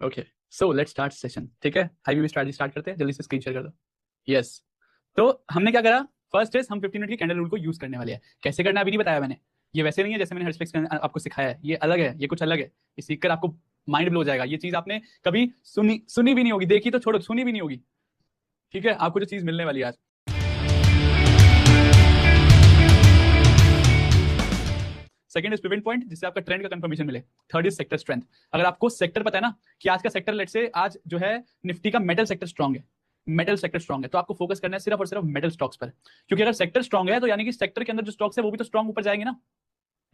Okay, so let's start session. ठीक है, heavy strategy start करते हैं, जल्दी से स्क्रीन शेयर कर दो। यस, तो हमने क्या करा, फर्स्ट इज हम 15 मिनट की कैंडल रूल को यूज करने वाले हैं। कैसे करना अभी नहीं बताया मैंने, ये वैसे नहीं है जैसे मैंने हर्षफ्लेक्स आपको सिखाया है, ये अलग है, ये कुछ अलग है। ये सीखकर आपको माइंड ब्लो हो जाएगा। ये चीज आपने कभी सुनी भी नहीं होगी, देखी तो छोड़ो, सुनी भी नहीं होगी। ठीक है, आपको जो चीज मिलने वाली है आज। सेकंड इज पिवट पॉइंट, जिससे आपका ट्रेंड का कंफर्मेशन मिले। Third is sector strength. अगर आपको सेक्टर पता है ना कि आज का सेक्टर, लेट से आज जो है निफ्टी का मेटल सेक्टर स्ट्रांग है, मेटल सेक्टर स्ट्रांग है, तो आपको फोकस करना है सिर्फ और सिर्फ मेटल स्टॉक्स पर। क्योंकि अगर सेक्टर स्ट्रांग है तो यानी कि सेक्टर के अंदर जो स्टॉक्स है वो भी तो स्ट्रांग ऊपर जाएंगे ना,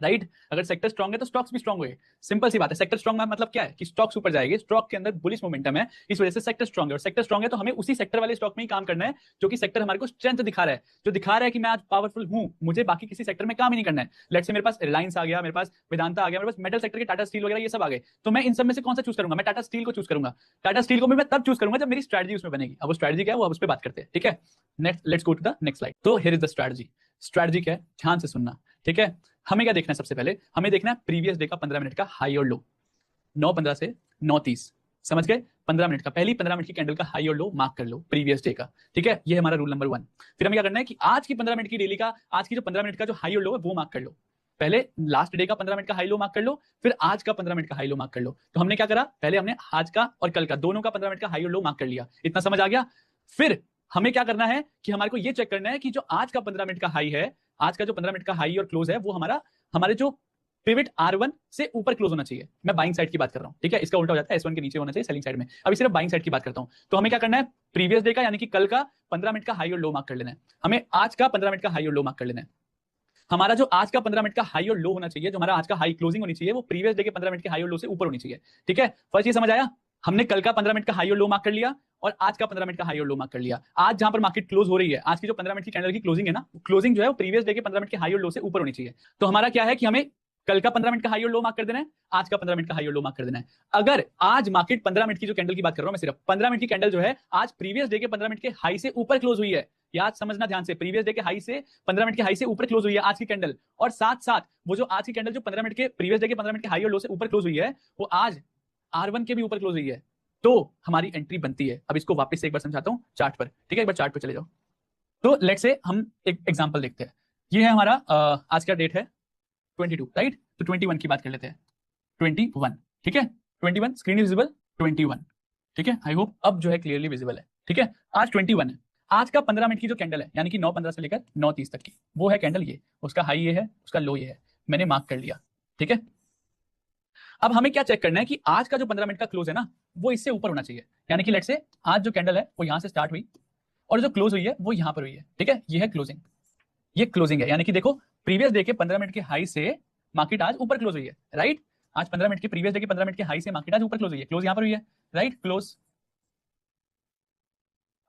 राइट। अगर सेक्टर स्ट्रांग है तो स्टॉक्स भी स्ट्रांग होंगे। सिंपल सी बात है। सेक्टर स्ट्रांग मतलब क्या है कि स्टॉक्स ऊपर जाएंगे, स्टॉक के अंदर बुलिश मोमेंटम है, इस वजह से सेक्टर स्ट्रांग है। और सेक्टर स्ट्रांग है तो हमें उसी सेक्टर वाले स्टॉक में ही काम करना है जो कि सेक्टर हमारे को स्ट्रेंथ दिखा रहा है, जो दिखा रहा है कि मैं आज पावरफुल हूं, मुझे बाकी किसी सेक्टर में काम ही नहीं करना है। लेट्स से मेरे पास रिलायंस आ गया, मेरे पास वेदांता आ गया, मेरे पास मेटल सेक्टर के टाटा स्टील वगैरह ये सब आ गए, तो मैं इन सब में से कौन सा चूज करूंगा? मैं टाटा स्टील को चूज करूंगा। टाटा स्टील को भी मैं तब चूज करूंगा जब मेरी स्ट्रेटजी उसमें बनेगी। अब वो स्ट्रेटजी क्या है वो अब उस पर बात करते हैं। ठीक है, next let's go to the next slide. तो here is the strategy. Strategy क्या है, ध्यान से सुनना। ठीक है, हमें क्या देखना है? सबसे पहले हमें देखना है प्रीवियस डे का 15 मिनट का हाई और लो, 9:15 से 9:30। समझ गए? 15 मिनट का, पहली 15 मिनट की कैंडल का हाई और लो मार्क कर लो प्रीवियस डे का। ठीक है, ये है हमारा रूल नंबर 1। फिर हमें क्या करना है कि आज की 15 मिनट की डेली का, आज की जो 15 मिनट का जो हाई और लो है वो मार्क कर लो। पहले लास्ट डे का 15 मिनट का हाई लो मार्क कर लो, फिर आज का 15 मिनट का हाई लो मार्क कर लो। तो हमने क्या करा, पहले हमने आज का और कल का दोनों का 15 मिनट का हाई और लो मार्क कर लिया। इतना समझ आ गया? फिर हमें क्या करना है कि हमारे को ये चेक करना है कि जो आज का 15 मिनट का हाई है, आज का जो 15 मिनट का हाई और क्लोज है वो हमारा, हमारे जो पिवट R1 से ऊपर क्लोज होना चाहिए। मैं बाइंग साइड की बात कर रहा हूं। ठीक है, इसका उल्टा हो जाता है, S1 के नीचे होना चाहिए सेलिंग साइड में। अभी सिर्फ बाइंग साइड की बात करता हूं। तो हमें क्या करना है, प्रीवियस डे का यानी कि कल का 15 मिनट का हाई और लो मार्क कर लेना है। हमें आज का 15 मिनट का हाई और लो मार्क कर लेना है। हमारा जो आज का 15 मिनट का हाई और लो होना चाहिए, जो हमारा आज का हाई क्लोजिंग होनी चाहिए, वो प्रीवियस डे के 15 मिनट के हाई और लो से ऊपर होनी चाहिए। ठीक है, फर्स्ट ये समझ आया? हमने कल का 15 मिनट का हाई और लो मार्क कर लिया और आज का 15 मिनट का हाई और लो मार्क कर लिया। आज जहां पर मार्केट क्लोज हो रही है, आज की जो 15 मिनट की कैंडल की क्लोजिंग है ना, क्लोजिंग जो है वो प्रीवियस डे के 15 मिनट के हाई और लो से ऊपर होनी चाहिए। तो हमारा क्या है कि हमें कल का 15 मिनट का हाई और लो मार्क कर देना है, आज का 15 मिनट का हाई और लो मार्क कर देना है। अगर आज मार्केट 15 मिनट की जो कैंडल की बात कर रहा हूं मैं, सिर्फ 15 मिनट की कैंडल जो है आज प्रीवियस डे के 15 मिनट के हाई से ऊपर क्लोज हुई है, याद समझना ध्यान से, प्रीवियस डे के हाई से 15 मिनट के हाई से ऊपर क्लोज हुई है आज की कैंडल, और साथ साथ वो जो आज की कैंडल जो 15 मिनट के प्रीवियस डे के 15 मिनट के हाई और लो से ऊपर क्लोज हुई है, वो आज R1 के भी ऊपर क्लोज हुई है, तो हमारी एंट्री बनती है। अब इसको वापस से एक बार समझाता हूं चार्ट पर। ठीक है, एक बार चार्ट पर चले जाओ। तो लेट्स से हम एक एग्जांपल देखते हैं। ये है हमारा आज का डेट है 22, राइट। तो 21 की बात कर लेते हैं। 21, ठीक है, 21 स्क्रीन विजिबल, 21। ठीक है, आई होप अब जो है क्लियरली विजिबल है। ठीक है, आज 21 है। आज का 15 मिनट की जो कैंडल है यानी कि 9:15 से लेकर 9:30 तक की, वो है कैंडल ये, उसका हाई ये है, उसका लो ये है, मैंने मार्क कर लिया। ठीक है, अब हमें क्या चेक करना है कि आज का जो 15 मिनट का क्लोज है ना, वो इससे ऊपर होना चाहिए। यानी कि लेट से आज जो कैंडल है वो यहां से स्टार्ट हुई और जो क्लोज हुई है वो यहां पर हुई है। ठीक है, ये है क्लोजिंग, ये क्लोजिंग है। यानी कि देखो प्रीवियस डे के 15 मिनट के हाई से मार्केट आज ऊपर क्लोज हुई है, राइट। आज 15 मिनट के प्रीवियस डे के 15 मिनट के हाई से मार्केट आज ऊपर क्लोज हुई है, क्लोज यहां पर हुई है, राइट, क्लोज।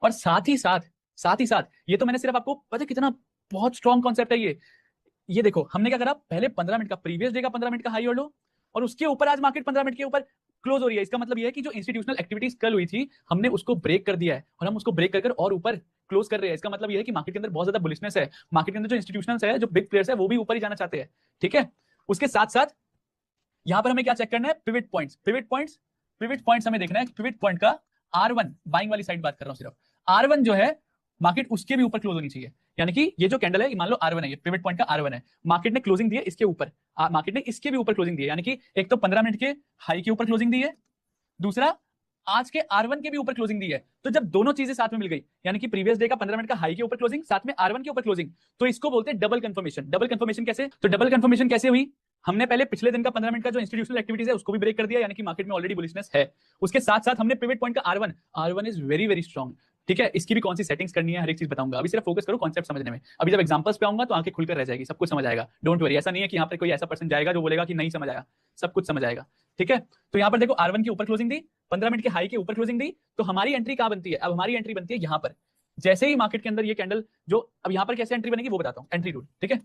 और साथ ही साथ ये तो मैंने सिर्फ आपको, पता है कितना बहुत स्ट्रॉन्ग कॉन्सेप्ट है ये देखो हमने क्या करा, पहले 15 मिनट का प्रीवियस डे का 15 मिनट का हाई और लो, और उसके ऊपर आज मार्केट 15 मिनट के ऊपर क्लोज हो रही है। इसका मतलब ये है कि जो इंस्टीट्यूशनल एक्टिविटीज कल हुई थी, हमने उसको ब्रेक कर दिया है और हम उसको ब्रेक कर और ऊपर क्लोज कर रहे हैं। इसका मतलब ये है कि मार्केट के अंदर बहुत ज्यादा बुलिशनेस है, मार्केट के अंदर जो इंस्टीट्यूशनल्स है, जो बिग प्लेयर्स है, वो भी ऊपर ही जाना चाहते हैं। ठीक है, उसके साथ साथ यहां पर हमें क्या चेक करना है, पिवट पॉइंट्स। पिवट पॉइंट्स हमें देखना है। पिवट पॉइंट का R1, बाइंग वाली साइड बात कर रहा हूं सिर्फ, R1 जो है मार्केट उसके भी ऊपर क्लोज होनी चाहिए। यानी कि ये जो कैंडल है, मान लो R1 है, ये पिवट पॉइंट का R1 है, मार्केट ने क्लोजिंग दी है इसके ऊपर, मार्केट ने इसके भी ऊपर क्लोजिंग दी है। यानी कि एक तो 15 मिनट के हाई के ऊपर क्लोजिंग दी है, दूसरा आज के R1 के भी ऊपर क्लोजिंग दी है। तो जब दोनों चीजें साथ में मिल गई, यानी कि प्रीवियस डे का 15 मिनट का हाई के ऊपर क्लोजिंग, साथ में R1 के ऊपर क्लोजिंग, तो इसको बोलते हैं डबल कंफर्मेशन। डबल कंफर्मेशन कैसे? तो डबल कंफर्मेशन कैसे हुई, हमने पहले पिछले दिन का 15 मिनट का जो इंस्टीट्यूशनल एक्टिविटीज है उसको भी ब्रेक कर दिया, यानी कि मार्केट में ऑलरेडी बुलिशनेस है। उसके साथ साथ हमने पिवट पॉइंट का R1 is very very strong. ठीक है, इसकी भी कौन सी सेटिंग्स करनी है, हर एक चीज बताऊंगा। अभी सिर्फ फोकस करो कॉन्सेप्ट समझने में। अभी जब एग्जांपल्स पे आऊंगा तो आंखें खुलकर रह जाएगी, सब कुछ समझ आएगा, डोंट वरी। ऐसा नहीं है कि यहाँ पर कोई ऐसा पर्सन जाएगा जो बोलेगा कि नहीं समझ आया, सब कुछ समझ आएगा। ठीक है, तो यहाँ पर देखो R1 के ऊपर क्लोजिंग दी, 15 मिनट के हाई के ऊपर क्लोजिंग दी, तो हमारी एंट्री कहां बनती है? अब हमारी एंट्री बनती है यहां पर। जैसे ही मार्केट के अंदर ये कैंडल जो, अब यहां पर कैसे एंट्री बनेगी वो बताता हूं, एंट्री रूल। ठीक है,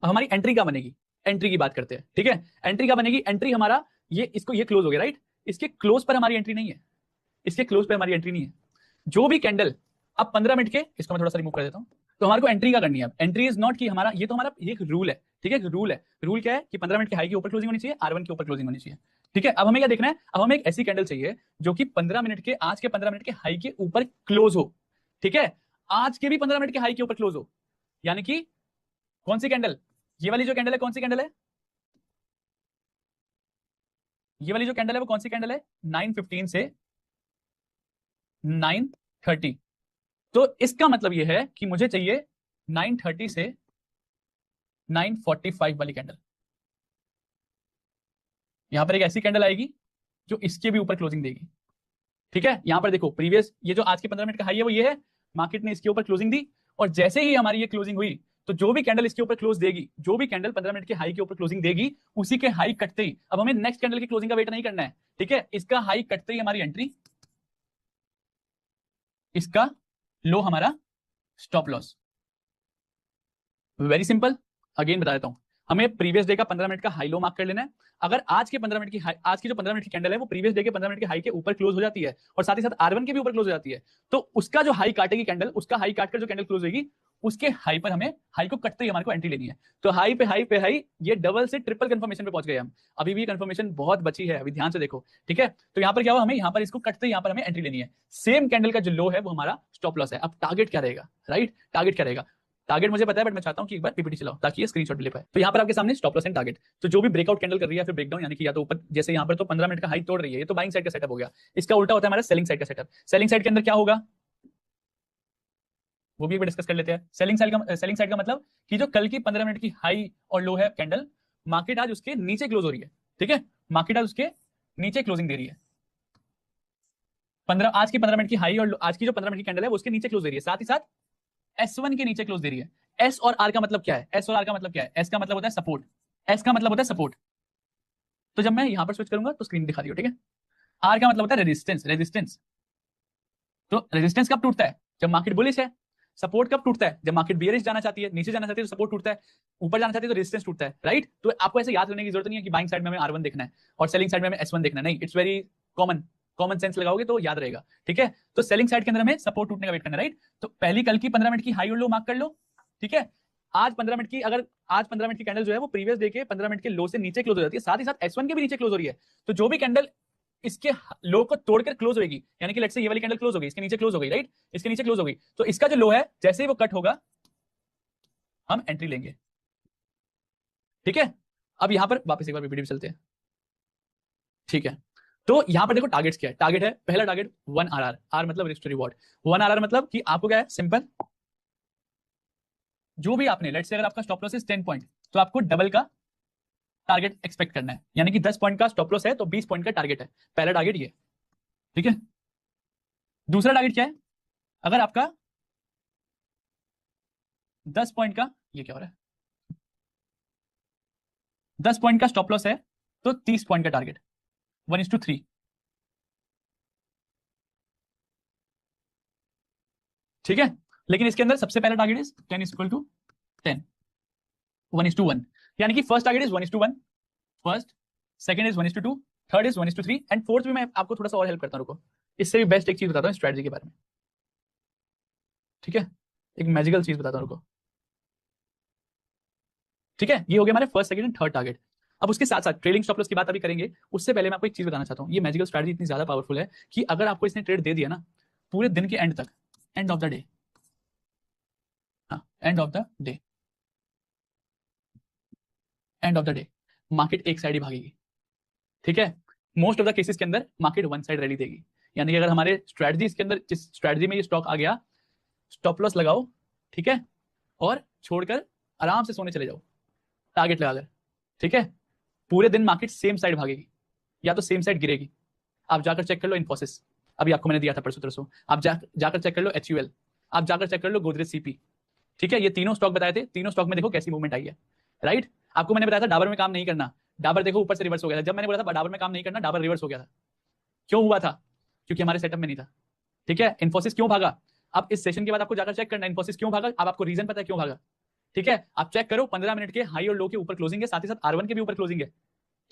अब हमारी एंट्री क्या बनेगी, एंट्री की बात करते हैं। ठीक है, एंट्री क्या बनेगी, एंट्री हमारा ये, इसको ये क्लोज हो गया, राइट। इसके क्लोज पर हमारी एंट्री नहीं है, इसके क्लोज पर हमारी एंट्री नहीं है। जो भी कैंडल अब 15 मिनट के, इसको मैं थोड़ा सा रिमूव कर देता हूं। तो हमारे को एंट्री क्या करनी है? एंट्री इज नॉट कि हमारा ये तो हमारा एक रूल है, ठीक है, रूल है। रूल क्या है कि 15 मिनट के हाई के ऊपर क्लोजिंग होनी चाहिए, R1 के ऊपर क्लोजिंग होनी चाहिए, ठीक है। अब हमें क्या देखना है? अब हमें एक ऐसी कैंडल चाहिए जो कि 15 मिनट के, आज के 15 मिनट के हाई के ऊपर क्लोज हो, ठीक है, आज के भी 15 मिनट के हाई के ऊपर क्लोज हो। यानी कि कौन सी कैंडल? ये वाली जो कैंडल है, कौन सी कैंडल है? ये वाली जो कैंडल है वो कौन सी कैंडल है? 9:15 से 9:30। तो इसका मतलब ये है कि मुझे चाहिए 9:30 से 9:45 वाली कैंडल। यहां पर एक ऐसी कैंडल आएगी जो इसके भी ऊपर क्लोजिंग देगी, ठीक है। यहां पर देखो प्रीवियस, ये जो आज के 15 मिनट का हाई है वो ये है, मार्केट ने इसके ऊपर क्लोजिंग दी, और जैसे ही हमारी ये क्लोजिंग हुई, तो जो भी कैंडल इसके ऊपर क्लोज देगी, जो भी कैंडल 15 मिनट के हाई के ऊपर क्लोजिंग देगी, उसी के हाई कटते ही अब हमें नेक्स्ट कैंडल की क्लोजिंग का वेट नहीं करना है, ठीक है। इसका हाई कटते ही हमारी एंट्री, इसका लो हमारा stop loss. Very simple. Again बता देता हूं, हमें प्रीवियस डे का 15 मिनट का हाई लो मार्क कर लेना है। अगर आज के 15 मिनट की हाई, आज की जो 15 मिनट की कैंडल है वो प्रीवियस डे के 15 मिनट के हाई के ऊपर क्लोज हो जाती है, और साथ ही साथ R1 के भी ऊपर क्लोज हो जाती है, तो उसका जो हाई काटेगी कैंडल, उसका हाई काटकर जो कैंडल क्लोज होगी, उसके हाई पर हमें, हाई को कटते ही हमारे को एंट्री लेनी है। तो हाई पे हाई पे हाई, ये डबल से ट्रिपल कंफर्मेशन पे पहुंच गए हम। अभी भी कंफर्मेशन बहुत बची है, अभी ध्यान से देखो, ठीक है। तो यहाँ पर क्या हुआ, हमें यहाँ पर इसको कटते ही यहाँ पर हमें एंट्री लेनी है। सेम कैंडल का जो लो है वो हमारा स्टॉप लॉस है। अब टारगेट क्या रहेगा? राइट, टारगेट क्या रहेगा? टारगेट मुझे पता है, बट मैं चाहता हूं कि एक बार पीपीटी चलाओ ताकि ये स्क्रीनशॉट भी ले पाए। तो यहाँ पर आपके सामने स्टॉप लॉस एंड टारगेट, तो जो भी ब्रेकआउट कैंडल कर रही है फिर ब्रेकडाउन, यानी कि या तो ऊपर, जैसे यहाँ पर तो 15 मिनट का हाई तोड़ रही है, ये तो बाइंग साइड का सेटअप हो गया। इसका उल्टा होता है हमारा सेलिंग साइड का सेटअप। सेलिंग साइड के अंदर क्या होगा वो भी एक बार डिस्कस कर लेते हैं। सेलिंग साइड का मतलब कि जो कल की 15 मिनट की हाई और लो है कैंडल, मार्केट आज उसके नीचे क्लोज हो रही है, ठीक है। मार्केट आज उसके नीचे क्लोजिंग दे रही है। 15, आज की 15 मिनट की हाई और आज की जो 15 मिनट की कैंडल है वो उसके नीचे क्लोज दे रही है, साथ ही साथ S1 के नीचे क्लोज दे रही है। एस और आर का मतलब क्या है? एस और आर का मतलब क्या है? एस का मतलब होता है सपोर्ट, एस का मतलब होता है सपोर्ट। तो जब मैं यहां पर स्विच करूंगा तो स्क्रीन दिखा दियो, ठीक है। आर का मतलब होता है रेजिस्टेंस, रेजिस्टेंस। तो रेजिस्टेंस कब टूटता है? जब मार्केट बुलिश है। सपोर्ट कब टूटता है? जब मार्केट बियरिश जाना चाहती है, नीचे जाना चाहती है तो सपोर्ट टूटता है, ऊपर जाना चाहती है तो रेजिस्टेंस टूटता है, राइट। तो आपको ऐसे याद करने की जरूरत नहीं है कि बाइंग साइड में हमें R1 देखना है और सेलिंग साइड में हमें S1 देखना है, नहीं, it's very common. Common sense लगाओगे तो याद रहेगा, ठीक है। तो सेलिंग साइड के अंदर हमें सपोर्ट टूटने का वेट करना है, राइट। तो पहली कल की 15 मिनट की हाई और लो मार्क कर लो, ठीक है। आज 15 मिनट की, अगर आज 15 मिनट की कैंडल जो है वो प्रीवियस डे के 15 मिनट के लो से नीचे क्लोज हो जाती है, साथ ही साथ S1 के भी नीचे क्लोज हो रही है, तो जो भी कैंडल इसके लो को तोड़कर क्लोज होगी, यानी कि लेट्स से ये वाली कैंडल क्लोज हो गई, इसके नीचे क्लोज हो गई, राइट, इसके नीचे क्लोज हो गई, तो इसका जो लो है जैसे ही वो कट होगा हम एंट्री लेंगे, ठीक है। अब यहां पर वापस एक बार पीपीटी पे चलते हैं, ठीक है। तो यहां पर देखो टारगेट्स क्या है। टारगेट है, पहला टारगेट 1 RR, आर मतलब रिस्क टू रिवॉर्ड। 1 RR मतलब कि आपको क्या है, सिंपल, जो भी आपने, लेट्स से अगर आपका स्टॉप लॉस है 10 पॉइंट, तो आपको डबल का टारगेट एक्सपेक्ट करना है, यानी कि 10 पॉइंट का स्टॉप लॉस है तो 20 पॉइंट का टारगेट है। पहला टारगेट ये, ठीक है। दूसरा टारगेट क्या है? अगर आपका 10 पॉइंट का, ये क्या हो रहा है, 10 पॉइंट का स्टॉप लॉस है तो 30 पॉइंट का टारगेट, 1:3, ठीक है। लेकिन इसके अंदर सबसे पहला target is 10 is equal to 10, 1:1, यानी कि first target is 1:1, first, second is 1:2, third is 1:3, and fourth में मैं आपको थोड़ा सा और हेल्प करता हूं, रुको। इससे भी बेस्ट एक चीज बताता हूँ स्ट्रेटजी के बारे में, ठीक है। एक मैजिकल चीज बताता हूं, रुको, ठीक है। ये हो गया हमारे first, second and third target. अब उसके साथ साथ ट्रेडिंग स्टॉप लॉस की बात अभी करेंगे, उससे पहले मैं आपको एक चीज बताना चाहता हूँ। ये मैजिकल स्ट्रेटजी इतनी ज्यादा पावरफुल है कि अगर आपको इसने ट्रेड दे दिया ना, पूरे दिन के एंड तक, एंड ऑफ द डे, हाँ, end of the day, end of the day market एक साइड ही भागेगी, ठीक है। मोस्ट ऑफ द केसेस के अंदर मार्केट वन साइड रैली देगी, यानी कि अगर हमारे स्ट्रेटजीज के अंदर, जिस स्ट्रेटजी में ये स्टॉक आ गया, स्टॉप लॉस लगाओ, ठीक है, और छोड़कर आराम से सोने चले जाओ टारगेट लगाकर, ठीक है। पूरे दिन मार्केट सेम साइड भागेगी या तो सेम साइड गिरेगी। आप जाकर चेक कर लो इन्फोसिस, अभी आपको मैंने दिया था परसों तरसों, आप जाकर चेक कर लो HUL, आप जाकर चेक कर लो गोदरेज CP, ठीक है। ये तीनों स्टॉक बताए थे, तीनों स्टॉक में देखो कैसी मूवमेंट आई है, राइट। आपको मैंने बताया था डाबर में काम नहीं करना, डाबर देखो ऊपर से रिवर्स हो गया था। जब मैंने बोला था डाबर में काम नहीं करना, डाबर रिवर्स हो गया था। क्यों हुआ था? क्योंकि हमारे सेटअप में नहीं था, ठीक है। इन्फोसिस क्यों भागा? अब इस सेशन के बाद आपको जाकर चेक करना इन्फोसिस क्यों भागा, अब आपको रीजन पता है क्यों भागा, ठीक है। आप चेक करो 15 मिनट के हाई और लो के ऊपर क्लोजिंग है, साथ ही साथ R1 के भी ऊपर क्लोजिंग है,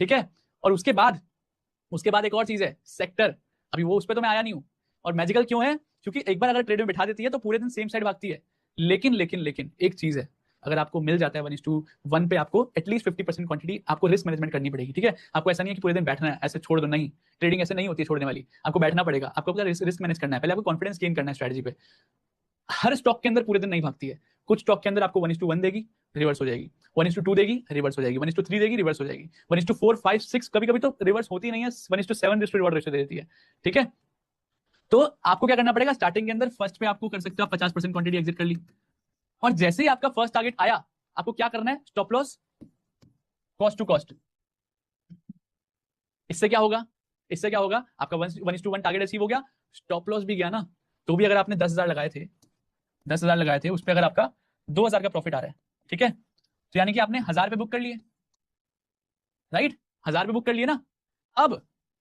ठीक है। और उसके बाद एक और चीज है, सेक्टर, अभी वो उस पर तो मैं आया नहीं हूं। और मैजिकल क्यों है? क्योंकि एक बार अगर ट्रेड में बिठा देती है तो पूरे दिन सेम साइड भागती है, लेकिन लेकिन लेकिन एक चीज है, अगर आपको मिल जाता है 1:1 पे, आपको एटलीस्ट 50% क्वांटिटी आपको रिस्क मैनेजमेंट करनी पड़ेगी, ठीक है। आपको ऐसा नहीं है कि पूरे दिन बैठना है ऐसे छोड़ दो, नहीं, ट्रेडिंग ऐसे नहीं होती है छोड़ने वाली, आपको बैठना पड़ेगा, आपको अपना रिस्क मैनेज करना है, पहले आपको कॉन्फिडेंस गेन करना है स्ट्रेटजी पे। हर स्टॉक के अंदर पूरे दिन नहीं भागती है, कुछ स्टॉक के अंदर आपको 1:1 देगी, रिवर्स हो जाएगी, 1:2 देगी, रिवर्स हो जाएगी, 1:3 देगी, रिवर्स हो जाएगी, 1:4, 5, 6 कभी कभी तो रिवर्स होती नहीं है, 1:7 रिवॉर्ड रेशियो दे देती है, ठीक है। तो आपको क्या करना पड़ेगा, स्टार्टिंग के अंदर फर्स्ट पे आपको कर सकते हो आप 50% क्वांटिटी एग्जिट कर ली, और जैसे ही आपका फर्स्ट टारगेट आया, आपको क्या करना है, stop loss cost to cost. इससे क्या होगा, इससे क्या होगा, आपका 1:1 टारगेट अचीव हो गया, स्टॉप लॉस भी गया ना, तो भी अगर आपने 10,000 लगाए थे, 10,000 लगाए थे, उस पर अगर आपका 2,000 का प्रॉफिट आ रहा है, ठीक है, तो यानी कि आपने 1,000 पे बुक कर लिए, राइट, 1,000 पे बुक कर लिए ना। अब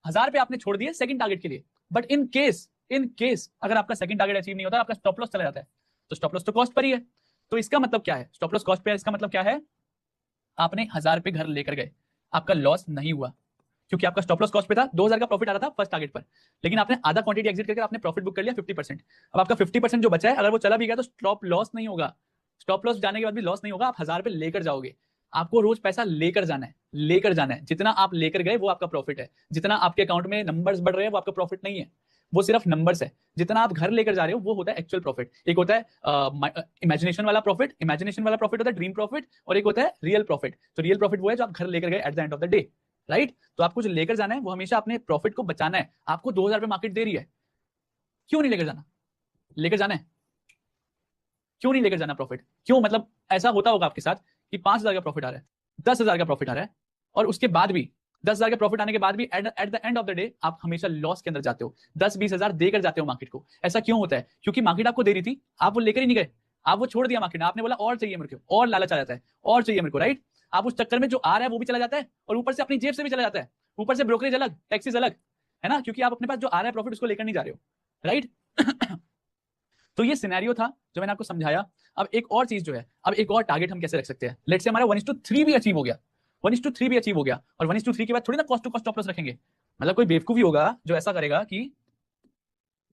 1,000 पे आपने छोड़ दिए सेकंड टारगेट के लिए, बट इन केस अगर आपका सेकंड टारगेट अचीव नहीं होता, आपका स्टॉप लॉस चला जाता है, तो स्टॉप लॉस तो कॉस्ट पर ही है। तो इसका मतलब क्या है, स्टॉप लॉस कॉस्ट पे है, इसका मतलब क्या है, आपने 1,000 पे घर लेकर गए, आपका लॉस नहीं हुआ, क्योंकि आपका स्टॉप लॉस कॉस्ट पे था, 2,000 का प्रॉफिट आ रहा था फर्स्ट टारगेट पर, लेकिन आपने आधा क्वांटिटी एग्जिट करके आपने प्रॉफिट बुक कर लिया 50%। अब आपका 50% जो बचा है, अगर वो चला भी गया तो स्टॉप लॉस नहीं होगा, स्टॉप लॉस जाने के बाद भी लॉस नहीं होगा, आप 1,000 पे लेकर जाओगे। आपको रोज पैसा लेकर जाना है, लेकर जाना है, जितना आप लेकर गए वो आपका प्रॉफिट है, जितना आपके अकाउंट में नंबर्स बढ़ रहे हैं वो आपका प्रॉफिट नहीं है, वो सिर्फ नंबर्स है। जितना आप घर लेकर जा रहे हो वो होता है एक्चुअल प्रॉफिट। एक होता है इमेजिनेशन वाला प्रॉफिट, इमेजिनेशन वाला प्रॉफिट होता है ड्रीम प्रॉफिट, और एक होता है रियल प्रॉफिट। तो रियल प्रॉफिट वो है जो आप घर लेकर गए at the end of the day, right. तो आपको जो लेकर जाना है वो हमेशा अपने प्रॉफिट को बचाना है। आपको 2,000 पे मार्केट दे रही है, क्यों नहीं लेकर जाना, लेकर जाना है, क्यों नहीं लेकर जाना प्रॉफिट, क्यों, मतलब ऐसा होता होगा आपके साथ कि 5,000 का प्रॉफिट आ रहा है, 10,000 का प्रॉफिट आ रहा है, और उसके बाद भी 10,000 का प्रॉफिट आने के बाद भी at the end of the day आप हमेशा लॉस के अंदर जाते हो, 10-20,000 देकर जाते हो मार्केट को। ऐसा क्यों होता है, क्योंकि मार्केट आपको दे रही थी, आप वो लेकर ही नहीं गए, आप वो छोड़ दिया मार्केट ने, आपने बोला और चाहिए मेरे को, और लालच आ जाता है, और चाहिए मेरे को, राइट। आप उस चक्कर में जो आ रहा है वो भी चला जाता है, और ऊपर से अपनी जेब से भी चला जाता है, ऊपर से ब्रोकरेज अलग, टैक्सेस अलग, है ना, क्योंकि आप अपने पास जो आ रहा है प्रॉफिट उसको लेकर नहीं जा रहे हो, राइट। तो ये सिनेरियो था जो मैंने आपको समझाया। अब एक और चीज जो है, अब एक और टारगेट हम कैसे रख सकते हैं, लेट्स से हमारा 1:3 भी अचीव हो गया, 1:3 भी अचीव हो गया, और 1:3 के बाद थोड़ी ना cost to cost stop loss रखेंगे। मतलब कोई बेवकूफ ही होगा जो ऐसा करेगा, कि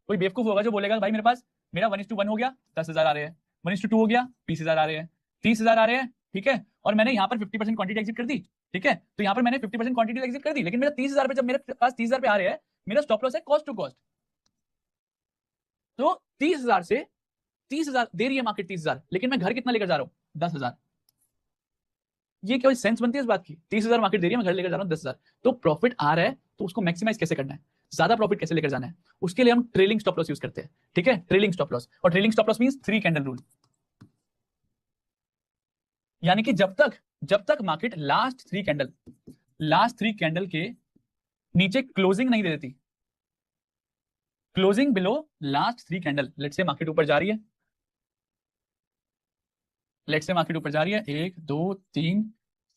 कोई बेवकूफ होगा जो बोलेगा भाई मेरे पास मेरा 1:1 हो गया, 10,000 आ रहे हैं, 1:2 हो गया, 20,000 आ रहे हैं, 30,000 आ रहे हैं, ठीक है, और मैंने यहाँ पर 50% क्वांटिटी एग्जिट कर दी, ठीक है, तो यहाँ पर मैंने 50% क्वांटिटी एग्जिट कर दी, लेकिन मेरा 30,000 पे, जब मेरे पास 30,000 पे आ रहे हैं, मेरा स्टॉप लॉस है कॉस्ट टू कॉस्ट। तो 30,000 से 30,000 दे रही है मार्केट, 30,000, लेकिन मैं घर कितना लेकर जा रहा हूँ, 10,000। ये क्या सेंस बनती है इस बात की, 30,000 मार्केट दे रही है, मैं घर लेकर जा रहा हूँ 10,000। तो प्रॉफिट आ रहा है तो उसको मैक्सिमाइज कैसे करना है, ज्यादा प्रॉफिट कैसे लेकर जाना है, उसके लिए हम ट्रेलिंग स्टॉप लॉस यूज करते हैं, ठीक है, ट्रेलिंग स्टॉप लॉस। और trailing stop loss means 3 candle rule, यानी कि जब तक मार्केट लास्ट थ्री कैंडल के नीचे क्लोजिंग नहीं दे देती, closing below last 3 candle, let's say market ऊपर जा रही है, लेट्स से मार्केट ऊपर जा रही है, 1 2 3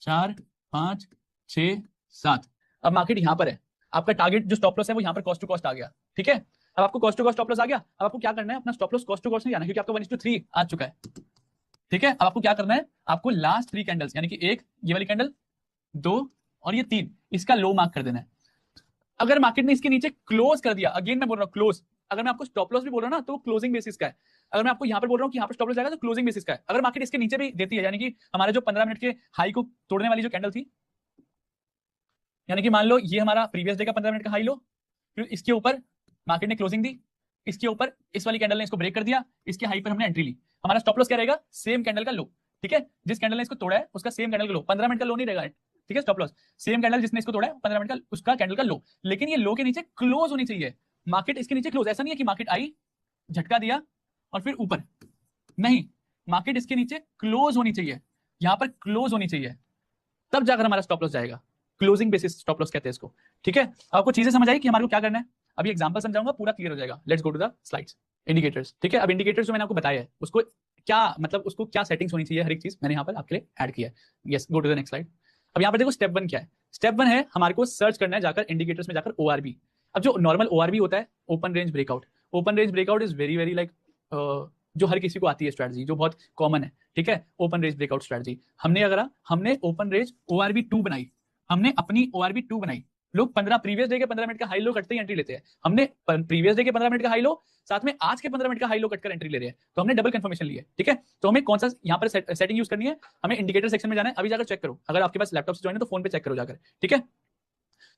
4 5 6 7, अब मार्केट यहां पर है, आपका टारगेट जो स्टॉप लॉस है वो यहां पर कॉस्ट टू कॉस्ट आ गया, ठीक है। अब आपको cost to cost stop loss आ गया, अब आपको क्या करना है, अपना stop loss cost to cost नहीं जाना, क्योंकि आपका 1:3 आ चुका है, ठीक है। अब आपको क्या करना है, आपको लास्ट 3 कैंडल्स, यानी कि एक ये वाली कैंडल, 2 और ये 3, इसका लो मार्क कर देना है। अगर मार्केट ने इसके नीचे क्लोज कर दिया, अगेन मैं बोल रहा हूँ क्लोज, अगर मैं आपको स्टॉप लॉस भी बोल रहा हूँ ना तो क्लोजिंग बेसिस का है, अगर मैं आपको यहाँ पर बोल रहा हूँ कि यहाँ पर स्टॉप लॉस जाएगा तो क्लोजिंग बेसिस का है। अगर मार्केट इसके नीचे भी देती है, यानी कि हमारे जो 15 मिनट के हाई को तोड़ने वाली जो कैंडल थी, यानी कि मान लो ये हमारा प्रीवियस डे का 15 मिनट का हाई लो, फिर इसके ऊपर मार्केट ने क्लोजिंग दी, इसके ऊपर इस वाली कैंडल ने इसको ब्रेक कर दिया, इसके हाई पर हमने एंट्री ली, हमारा स्टॉप लॉस क्या रहेगा, सेम कैंडल का लो, ठीक है, जिस कैंडल ने इसको तोड़ा है उसका सेम कैंडल का लो, 15 मिनट का लो नहीं रहेगा, ठीक है, स्टॉप लॉस सेम कैंडल जिसने इसको तोड़ा है 15 मिनट का उसका कैंडल का लो, लेकिन ये लो के नीचे क्लोज होनी चाहिए, मार्केट इसके नीचे क्लोज, ऐसा नहीं है कि मार्केट आई झटका दिया और फिर ऊपर, नहीं, मार्केट इसके नीचे क्लोज होनी चाहिए, यहां पर क्लोज होनी चाहिए, तब जाकर हमारा स्टॉप लॉस जाएगा, क्लोजिंग बेसिस स्टॉप लॉस कहते हैं इसको, ठीक है। आपको चीजें समझ आई कि हमारे को क्या करना है, अभी एग्जांपल समझाऊंगा, पूरा क्लियर हो जाएगा। Let's go to the slides, indicators, ठीक है। अब इंडिकेटर्स जो मैंने आपको बताया है उसको क्या मतलब, उसको क्या सेटिंग्स होनी चाहिए, हर एक चीज मैंने यहाँ पर आपके लिए ऐड किया है। Yes, go to the next slide. अब यहाँ पर देखो स्टेप 1 क्या है, स्टेप 1 है हमारे को सर्च करना है जाकर इंडिकेटर्स में जाकर ORB। अब जो नॉर्मल ORB होता है, open range breakout, open range breakout is very very like जो हर किसी को आती है स्ट्रेटजी, जो बहुत कॉमन है, ठीक है, ओपन रेंज ब्रेकआउट स्ट्रेटजी। हमने ओपन रेंज ORB 2 बनाई, हमने अपनी ORB 2 बनाई, लोग 15 प्रीवियस डे के 15 मिनट का हाई लो कटते ही एंट्री लेते हैं। हमने प्रीवियस डे के 15 मिनट का हाई लो साथ में आज के 15 मिनट का हाई लो कटकर एंट्री ले रहे हैं, तो हमने डबल कंफर्मेशन ली है। ठीक है, तो हमें कौन सा यहाँ पर सेटिंग यूज करनी है, हमें इंडिकेटर सेक्शन में जाना है। अभी जाकर चेक करो, अगर आपके पास लैपटॉप से ज्वाइन है तो फोन पे चेक करो जाकर। ठीक है,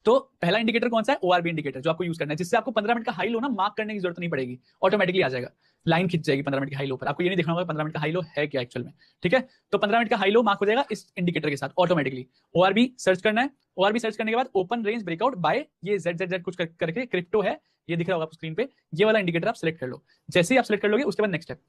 तो पहला इंडिकेटर कौन सा है, ओआरबी इंडिकेटर, जो आपको यूज करना है, जिससे आपको 15 मिनट का हाई लो ना मार्क करने की जरूरत नहीं पड़ेगी, ऑटोमेटिकली आ जाएगा, लाइन खिंच जाएगी 15 मिनट के हाई लो पर। आपको ये नहीं देखना होगा 15 मिनट का हाई लो है क्या एक्चुअल में। ठीक है, तो 15 मिनट का हाई लो मार्क हो जाएगा इस इंडिकेटर के साथ ऑटोमेटिकली। ओआरबी सर्च करना है, ओआरबी सर्च करने के बाद ओपन रेंज ब्रेकआउट बाय ये जेड कुछ करके क्रिप्टो है, ये दिख रहा होगा आपको स्क्रीन पे, ये वाला इंडिकेटर आप सिलेक्ट कर लो। जैसे ही आप सिलेक्ट कर लोगे उसके बाद नेक्स्ट स्टेप,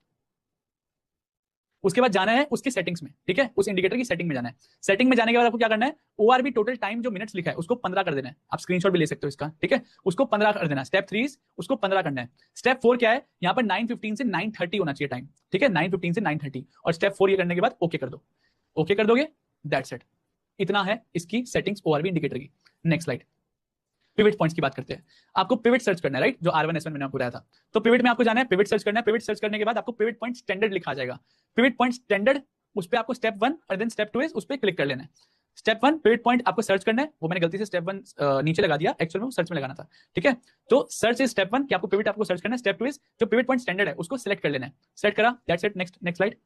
उसके बाद जाना है उसकी सेटिंग्स में। ठीक है, उस इंडिकेटर की सेटिंग में जाना है। सेटिंग में जाने के बाद आपको क्या करना है, ओआरबी टोटल टाइम जो मिनट्स लिखा है उसको 15 कर देना है। आप स्क्रीनशॉट भी ले सकते हो इसका। ठीक है, उसको 15 कर देना है। स्टेप 3 उसको 15 करना है। स्टेप 4 क्या है, यहाँ पर 9:15 से 9:30 होना चाहिए टाइम। ठीक है, 9:15 से 9:30, और स्टेप 4 ये करने के बाद ओके कर दो। ओके कर दोगे, दैट्स इट। इतना है इसकी सेटिंग्स ओआरबी इंडिकेटर की। नेक्स्ट स्लाइड, पिवट पॉइंट्स की बात करते हैं। आपको पिवट सर्च करना है, राइट, जो R1 S1 मैंने आपको बताया था। तो पिवट में आपको जाना है, पिवट सर्च करना है। पिवट सर्च करने के बाद आपको पिवट पॉइंट स्टैंडर्ड लिखा आ जाएगा। पिवट पॉइंट स्टैंडर्ड, उस पर आपको स्टेप 1 और देन स्टेप 2 इज उस पर क्लिक कर लेना है। स्टेप 1 पिवट पॉइंट आपको सर्च करना है, वो मैंने गलती से स्टेप 1 नीचे लगा दिया, एक्चुअल में सर्च में लगाना था। ठीक है, तो सर्च इज स्टेप 1 कि आपको पिवट आपको सर्च करना है। स्टेप 2 इज जो पिवट पॉइंट स्टैंडर्ड है उसको सिलेक्ट कर लेना है। सेलेक्ट करा, दैट्स इट। Next slide.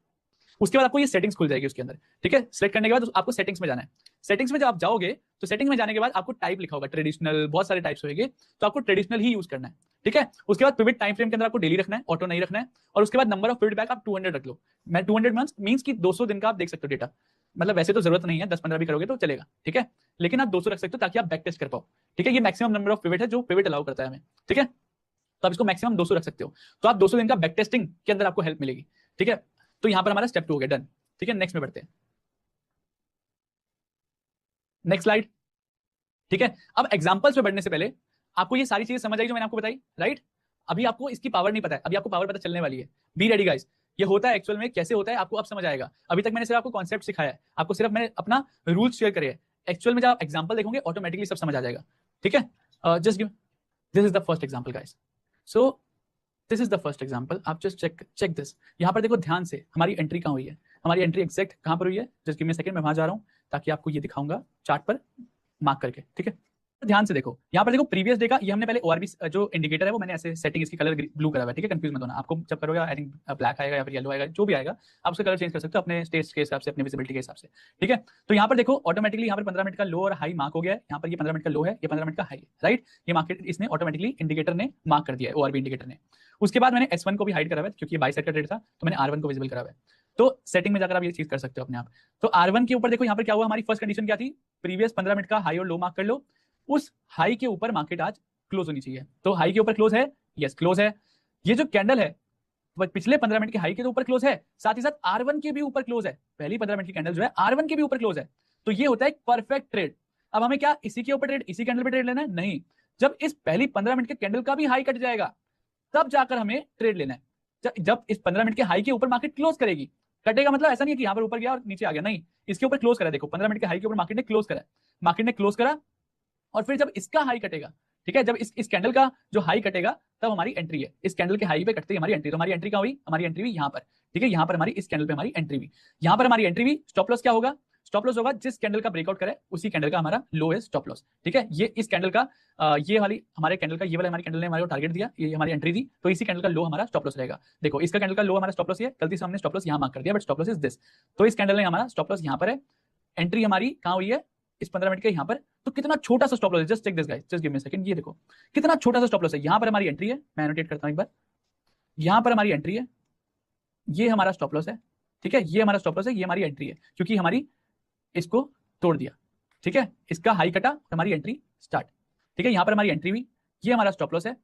उसके बाद आपको ये सेटिंग्स खुल जाएगी उसके अंदर। ठीक है, सिलेक्ट करने के बाद आपको सेटिंग्स में जाना है। सेटिंग्स में जब आप जाओगे तो सेटिंग्स में जाने के बाद आपको टाइप लिखा होगा ट्रेडिशनल, बहुत सारे टाइप्स होंगे, तो आपको ट्रेडिशनल ही यूज करना है। ठीक है, उसके बाद पिवट टाइम फ्रेम के अंदर आपको डेली रखना है, ऑटो नहीं रखना है। और उसके बाद नंबर ऑफ पिवट बैक आप 200 रख लो। मैं 200 मंथ्स मींस कि 200 दिन का आप देख सकते हो डेटा। मतलब वैसे तो जरूरत नहीं है, 10-15 भी करोगे तो चलेगा। ठीक है, लेकिन आप 200 रख सकते हो ताकि आप बैक टेस्ट कर पाओ। ठीक है, ये मैक्सिमम नंबर ऑफ पिवट है जो पिवट अलाउ करता है हमें। ठीक है, तो आप इसको मैक्सिमम 200 रख सकते हो, तो आप 200 दिन का बैक टेस्टिंग के अंदर आपको हेल्प मिलेगी। ठीक है, तो यहां पर हमारा स्टेप 2 हो गया, डन। ठीक है, नेक्स्ट में बढ़ते हैं। Next slide. ठीक है, अब एग्जांपल्स पे बढ़ने से पहले आपको ये सारी चीजें समझ आई जो मैंने आपको बताई, राइट। अभी आपको इसकी पावर नहीं पता है, अभी आपको पावर पता चलने वाली है। बी रेडी गाइस, ये होता है एक्चुअल में कैसे होता है आपको अब समझ आएगा। अभी तक मैंने सिर्फ आपको कॉन्सेप्ट सिखाया है, आपको सिर्फ मैंने अपना रूल्स शेयर करे हैं। एक्चुअल में जब आप एग्जांपल देखोगे ऑटोमेटिकली सब समझ आ जाएगा। ठीक है, just give, this is the first example guys. So this is the first example, आप जस्ट चेक दिस। यहाँ पर देखो ध्यान से, हमारी एंट्री कहाँ हुई है, हमारी एंट्री एग्जैक्ट कहाँ पर हुई है। Just give me a second, मैं वहां जा रहा हूँ ताकि आपको ये दिखाऊंगा चार्ट पर मार्क करके। ठीक है, ध्यान से देखो, यहाँ पर देखो प्रीवियस डे का ये हमने पहले ओआरबी जो इंडिकेटर है वो मैंने ऐसे सेटिंग इसकी कलर ब्लू करा हुआ है। ठीक है, कंफ्यूज मत होना, आपको जब करोगे आई थिंक ब्लैक आएगा या फिर येलो आएगा, जो भी आएगा आप उसका कलर चेंज कर सकते हो अपने स्टेज के हिसाब से, अपने विजिबिलिटी के हिसाब से। ठीक है, तो यहाँ पर देखो ऑटोमेटिकली यहाँ पर 15 मिनट का लो और हाई मार्क हो गया है। यहाँ पर ये 15 मिनट का लो है, ये 15 मिनट का हाई है, राइट। ये मार्केट इसने ऑटोमेटिकली इंडिकेटर ने मार्क कर दिया है, ओआरबी इंडिकेटर ने। उसके बाद मैंने S1 को भी हाइड करा हुआ है क्योंकि ये बाय साइड का ट्रेड था, तो मैंने R1 को विजिबल करा हुआ है। तो सेटिंग में जाकर आप ये चीज कर सकते हो अपने आप। तो R1 के ऊपर देखो यहाँ पर क्या हुआ, हमारी फर्स्ट कंडीशन क्या थी, प्रीवियस 15 मिनट का हाई और लो मार्क कर लो। उस हाई के ऊपर मार्केट आज क्लोज होनी चाहिए, तो हाई के ऊपर क्लोज है, यस क्लोज है। ये जो कैंडल है वो पिछले 15 मिनट के हाई के ऊपर क्लोज है, साथ ही साथ R1 के भी ऊपर क्लोज है। पहली 15 मिनट की कैंडल जो है R1 के भी ऊपर क्लोज है, तो ये होता है एक परफेक्ट ट्रेड। अब हमें क्या इसी के ऊपर ट्रेड, इसी कैंडल पे ट्रेड लेना है? नहीं, जब इस पहली 15 मिनट के कैंडल का भी हाई कट जाएगा तब जाकर हमें ट्रेड लेना है। जब इस 15 मिनट के हाई के ऊपर मार्केट क्लोज करेगी, कटेगा मतलब ऐसा नहीं है कि यहाँ पर ऊपर गया और नीचे आ गया, नहीं, इसके ऊपर क्लोज करा। देखो 15 मिनट के हाई के ऊपर मार्केट ने क्लोज करा, मार्केट ने क्लोज करा, और फिर जब इसका हाई कटेगा, ठीक है, जब इस कैंडल का जो हाई कटेगा तब हमारी एंट्री है। इस कैंडल के हाई पे कटते ही हमारी एंट्री, तो हमारी एंट्री कहाँ हुई, हमारी एंट्री हुई यहाँ पर। ठीक है, यहाँ पर हमारी इस कैंडल पे हमारी एंट्री हुई, यहाँ पर हमारी एंट्री हुई। स्टॉप लॉस क्या होगा, स्टॉप लॉस होगा जिस कैंडल का ब्रेकआउट करे उसी कैंडल का हमारा लो है स्टॉप लॉस। ठीक है, ये इस कैंडल का ये वाली हमारे कैंडल का, ये वाला हमारी कैंडल ने हमारे को टारगेट दिया, ये हमारी एंट्री दी, तो इसी कैंडल का लो हमारा स्टॉप लॉस रहेगा। देखो इसका कैंडल का लो हमारा स्टॉप लॉस है, गलती से हमने स्टॉप लॉस यहाँ मार्क कर दिया, but stop loss is this. तो इस कैंडल ने हमारा स्टॉप लॉस यहाँ पर है, एंट्री हमारी कहाँ हुई है, इस 15 मिनट के यहाँ पर। तो कितना छोटा सा स्टॉप लॉस है, just check this guys, just give me a second. ये देखो कितना छोटा सा स्टॉप लॉस है, यहाँ पर हमारी एंट्री है, मैं एनोटेट करता हूँ एक बार, यहाँ पर हमारी एंट्री है, ये हमारा स्टॉप लॉस है। ठीक है, ये हमारा स्टॉप लॉस है, ये हमारी एंट्री है, क्योंकि हमारी इसको तोड़ दिया। ठीक है, इसका हाई कटा, हमारी एंट्री स्टार्ट। ठीक है, यहाँ पर हमारी एंट्री हुई, ये हमारा स्टॉप लॉस है।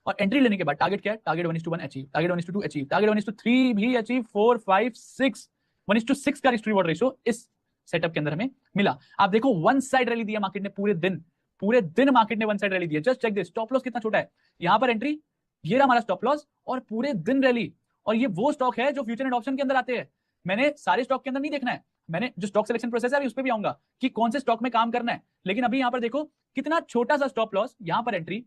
और एंट्री लेने के बाद टारगेट क्या है, target 1:1 achieve, target 1:2 achieve, target 1:3 भी अचीव, 4 5 6 1:6 का रिस्क रिवॉर्ड रेशियो इस सेटअप के अंदर हमें मिला। आप देखो वन साइड रैली दिया मार्केट ने पूरे दिन मार्केट ने वन साइड रैली दिया। Just check this, stop loss कितना छोटा है, यहाँ पर एंट्री, ये रहा हमारा स्टॉप लॉस, और पूरे दिन रैली। और ये वो स्टॉक है जो फ्यूचर एंड ऑप्शन के अंदर आते हैं। मैंने सारे स्टॉक के अंदर नहीं देखना है, मैंने जो स्टॉक सिलेक्शन प्रोसेस है अभी उस पर भी आऊंगा कि कौन से स्टॉक में काम करना है, लेकिन अभी यहाँ पर देखो कितना छोटा सा स्टॉप लॉस, यहाँ पर एंट्री,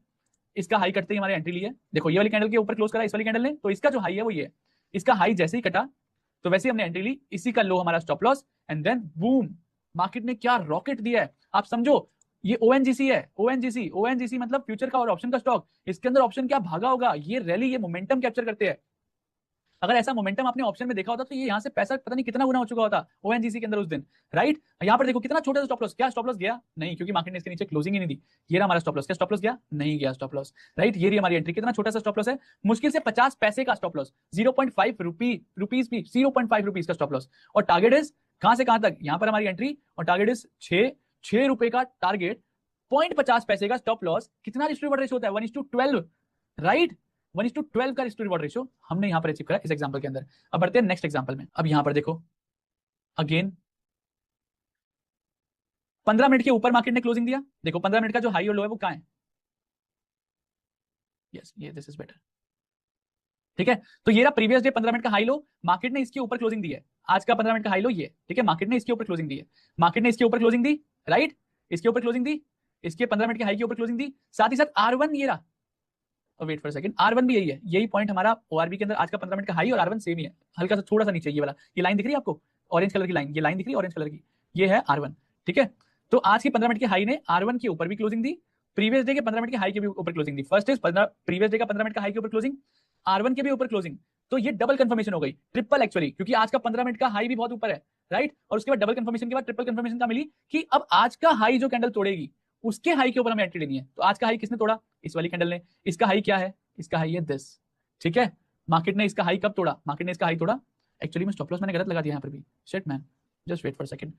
इसका हाई कटते ही हमारी एंट्री ली है। देखो ये वाली कैंडल के ऊपर क्लोज करा इस वाली कैंडल ने, तो इसका जो हाई है वो ये है, इसका हाई जैसे ही कटा तो वैसे ही हमने एंट्री ली, इसी का लो हमारा stop loss, and then boom, market ने क्या रॉकेट दिया है। आप समझो ये ओएनजीसी है, ओएनजीसी, ओएनजीसी मतलब फ्यूचर का और ऑप्शन का स्टॉक। इसके अंदर ऑप्शन क्या भागा होगा, ये रैली, ये मोमेंटम कैप्चर करते हैं। अगर ऐसा मोमेंटम आपने ऑप्शन में देखा होता तो ये यहाँ से पैसा पता नहीं कितना गुना हो चुका होता ओएनजीसी के अंदर उस दिन, राइट। यहाँ पर देखो कितना छोटा सा स्टॉप लॉस, क्या स्टॉप लॉस गया नहीं, क्योंकि मार्केट ने इसके नीचे क्लोजिंग ही नहीं दी। ये रहा हमारा स्टॉप लॉस, क्या स्टॉप लॉस गया नहीं, गया स्टॉप लॉस, राइट। ये रही हमारी एंट्री, कितना छोटा सा स्टॉप लॉस है, मुश्किल से 50 पैसे का स्टॉप लॉस, 0.5 रुपीज भी, 0.5 रुपीज का स्टॉप लॉस। और टारगेट इज कहां से कहां तक, यहाँ पर हमारी एंट्री, और टारगेट इज 6 रुपए का टारगेट, 0.50 पैसे का स्टॉप लॉस। कितना रिस्क रिवॉर्ड रेशियो होता है, 1:12, राइट। 1:12 का रिस्क टू रिवॉर्ड रेशियो हमने यहां पर अचीव करा इस एग्जांपल के अंदर। अब बढ़ते हैं नेक्स्ट एग्जांपल में। अब यहां पर देखो अगेन 15 मिनट के ऊपर मार्केट ने क्लोजिंग दिया, देखो 15 मिनट का जो हाई और लो है वो कहां है, यस ये दिस इज बेटर, ठीक है। तो ये रहा प्रीवियस डे 15 मिनट का हाई लो, मार्केट ने इसके ऊपर क्लोजिंग दी है। आज का 15 मिनट का हाई लो ये, ठीक है, मार्केट ने इसके ऊपर क्लोजिंग दी है, मार्केट ने इसके ऊपर क्लोजिंग दी, राइट, इसके ऊपर क्लोजिंग दी, इसके 15 मिनट के हाई के ऊपर क्लोजिंग दी, साथ ही साथ R1 ये रहा, वेट फॉर सेकंड, R1 भी यही है, यही पॉइंट हमारा ORB के अंदर आज का 15 मिनट का हाई और R1 सेम ही है, हल्का सा थोड़ा सा नीचे ये वाला, ये लाइन दिख रही है आपको ऑरेंज कलर की लाइन, ये लाइन दिख रही है ऑरेंज कलर की, ये है R1, ठीक है। तो आज की 15 मिनट के हाई ने R1 के ऊपर भी क्लोजिंग दी, प्रीवियस डे के 15 मिनट के हाई के भी ऊपर closing the. First is previous day का 15 मिनट का हाई के ऊपर क्लोजिंग, R1 के भी ऊपर क्लोजिंग, तो ये डबल कंफर्मेशन हो गई, ट्रिपल एक्चुअली, क्योंकि आज का 15 मिनट का हाई भी बहुत ऊपर है, राइट, और उसके बाद डबल कंफर्मेशन के बाद ट्रिपल कंफर्मेशन का मिली कि अब आज का हाई जो कैंडल तोड़ेगी उसके हाई के ऊपर हमें एंट्री लेनी है। तो आज का हाई किसने तोड़ा, इस वाली कैंडल ने, इसका हाई क्या है, इसका हाई है दिस, ठीक है। मार्केट ने इसका हाई कब तोड़ा, मार्केट ने इसका हाई तोड़ा, एक्चुअली में स्टॉप लॉस मैंने गलत लगा दिया यहाँ पर भी, shit man, just wait for second.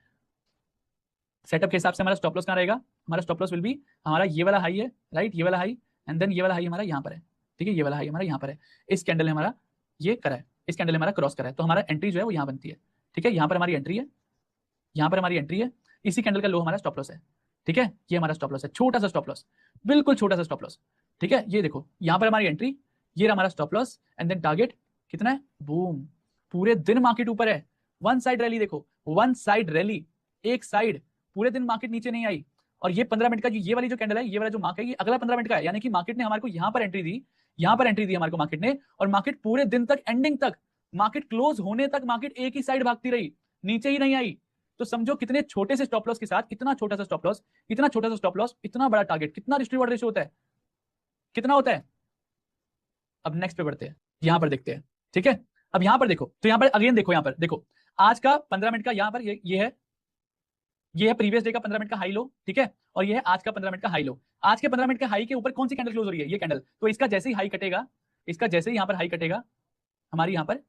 Setup के हिसाब से हमारा स्टॉप लॉस कहां रहेगा, हमारा स्टॉप लॉस विल बी हमारा ये वाला हाई है, राइट, ये वाला हाई, एंड देन ये वाला हाई हमारा यहाँ पर है, ठीक है, ये वाला हाई हमारा यहाँ पर है, इस कैंडल ने हमारा ये करा है, इस कैंडल ने हमारा क्रॉस करा है, तो हमारा एंट्री जो है वो यहाँ बनती है, ठीक है, यहाँ पर हमारी एंट्री है, यहाँ पर हमारी एंट्री है, इसी कैंडल का लो हमारा स्टॉप लॉस है, ठीक है, ये हमारा स्टॉप लॉस है, छोटा सा स्टॉप लॉस, बिल्कुल छोटा सा स्टॉप लॉस, ठीक है। ये देखो यहाँ पर हमारी एंट्री, ये रहा हमारा stop loss, and then target कितना है, बूम, पूरे दिन मार्केट ऊपर है, वन साइड रैली, देखो वन साइड रैली, एक साइड, पूरे दिन मार्केट नीचे नहीं आई। और ये 15 मिनट का जो ये वाली जो कैंडल है, ये वाला जो मार्क है, ये अगला 15 मिनट का है, यानी कि मार्केट ने हमारे को यहाँ पर एंट्री दी, यहाँ पर एंट्री दी हमारे को मार्केट ने, और मार्केट पूरे दिन तक, एंडिंग तक, मार्केट क्लोज होने तक मार्केट एक ही साइड भागती रही, नीचे ही नहीं आई। तो समझो कितने छोटे से स्टॉप लॉस के साथ, इतना छोटा सा स्टॉप लॉस, इतना छोटा सा स्टॉप लॉस, इतना बड़ा टारगेट, कितना रिस्क रिवॉर्ड रेशियो होता है, कितना होता है। अब नेक्स्ट पे बढ़ते हैं, यहां पर देखते हैं, ठीक है। अब यहां पर देखो, तो यहां पर अगेन देखो, यहां पर देखो आज का 15 मिनट का यहां पर ये है प्रीवियस डे का 15 मिनट का हाई लो, ठीक है, और ये है आज का 15 मिनट का हाई लो। आज के 15 मिनट के हाई के ऊपर कौन सी कैंडल क्लोज हो रही है, ये कैंडल, तो इसका जैसे ही हाई कटेगा, इसका जैसे ही यहां पर हाई कटेगा, हमारी यहां पर